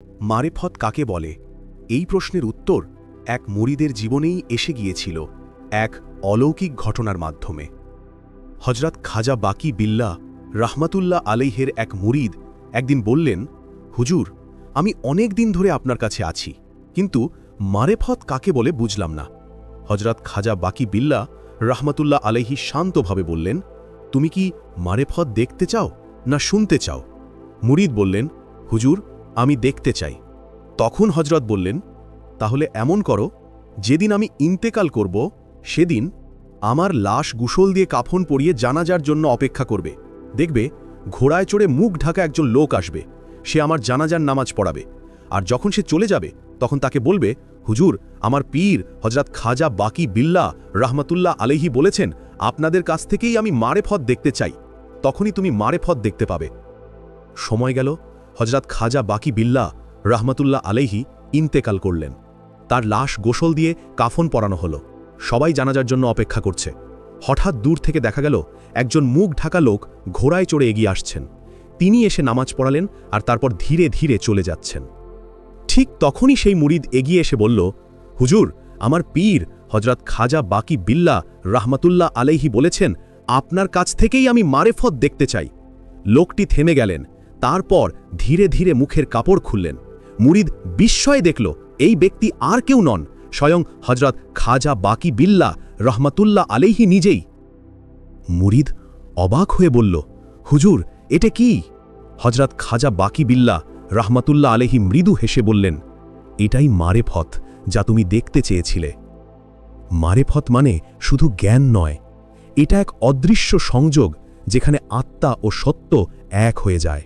মারেফত কাকে বলে? এই প্রশ্নের উত্তর এক মুরিদের জীবনেই এসে গিয়েছিল এক অলৌকিক ঘটনার মাধ্যমে। হজরত খাজা বাকি বিল্লাহ রাহমাতুল্লাহ আলাইহের এক মুরিদ একদিন বললেন, হুজুর, আমি অনেক দিন ধরে আপনার কাছে আছি, কিন্তু মারেফত কাকে বলে বুঝলাম না। হজরত খাজা বাকি বিল্লাহ রাহমাতুল্লাহ আলাইহি শান্তভাবে বললেন, তুমি কি মারেফত দেখতে চাও না শুনতে চাও? মুরিদ বললেন, হুজুর, আমি দেখতে চাই। তখন হজরত বললেন, তাহলে এমন করো, যেদিন আমি ইন্তেকাল করব সেদিন আমার লাশ গোসল দিয়ে কাফন পরিয়ে জানাজার জন্য অপেক্ষা করবে। দেখবে ঘোড়ায় চড়ে মুখ ঢাকা একজন লোক আসবে, সে আমার জানাজার নামাজ পড়াবে। আর যখন সে চলে যাবে তখন তাকে বলবে, হুজুর, আমার পীর হজরত খাজা বাকি বিল্লাহ রাহমাতুল্লাহ আলাইহি বলেছেন, আপনাদের কাছ থেকেই আমি মারেফত দেখতে চাই। তখনই তুমি মারেফত দেখতে পাবে। সময় গেল, হজরত খাজা বাকি বিল্লাহ রাহমাতুল্লাহ আলাইহি ইন্তেকাল করলেন। তার লাশ গোসল দিয়ে কাফন পরানো হলো। সবাই জানাজার জন্য অপেক্ষা করছে। হঠাৎ দূর থেকে দেখা গেল একজন মুখ ঢাকা লোক ঘোড়ায় চড়ে এগিয়ে আসছেন। তিনি এসে নামাজ পড়ালেন আর তারপর ধীরে ধীরে চলে যাচ্ছেন। ঠিক তখনই সেই মুরিদ এগিয়ে এসে বলল, হুজুর, আমার পীর হজরত খাজা বাকি বিল্লাহ রাহমাতুল্লাহ আলাইহি বলেছেন, আপনার কাছ থেকেই আমি মারেফত দেখতে চাই। লোকটি থেমে গেলেন, তারপর ধীরে ধীরে মুখের কাপড় খুললেন। মুরিদ বিস্ময়ে দেখল, এই ব্যক্তি আর কেউ নন, স্বয়ং হজরত খাজা বাকি বিল্লাহ রহমাতুল্লাহ আলাইহি নিজেই। মুরিদ অবাক হয়ে বলল, হুজুর, এটা কি? হজরত খাজা বাকি বিল্লাহ রহমাতুল্লাহ আলাইহি মৃদু হেসে বললেন, এটাই মারেফত, যা তুমি দেখতে চেয়েছিলে। মারেফত মানে শুধু জ্ঞান নয়, এটা এক অদৃশ্য সংযোগ, যেখানে আত্মা ও সত্য এক হয়ে যায়।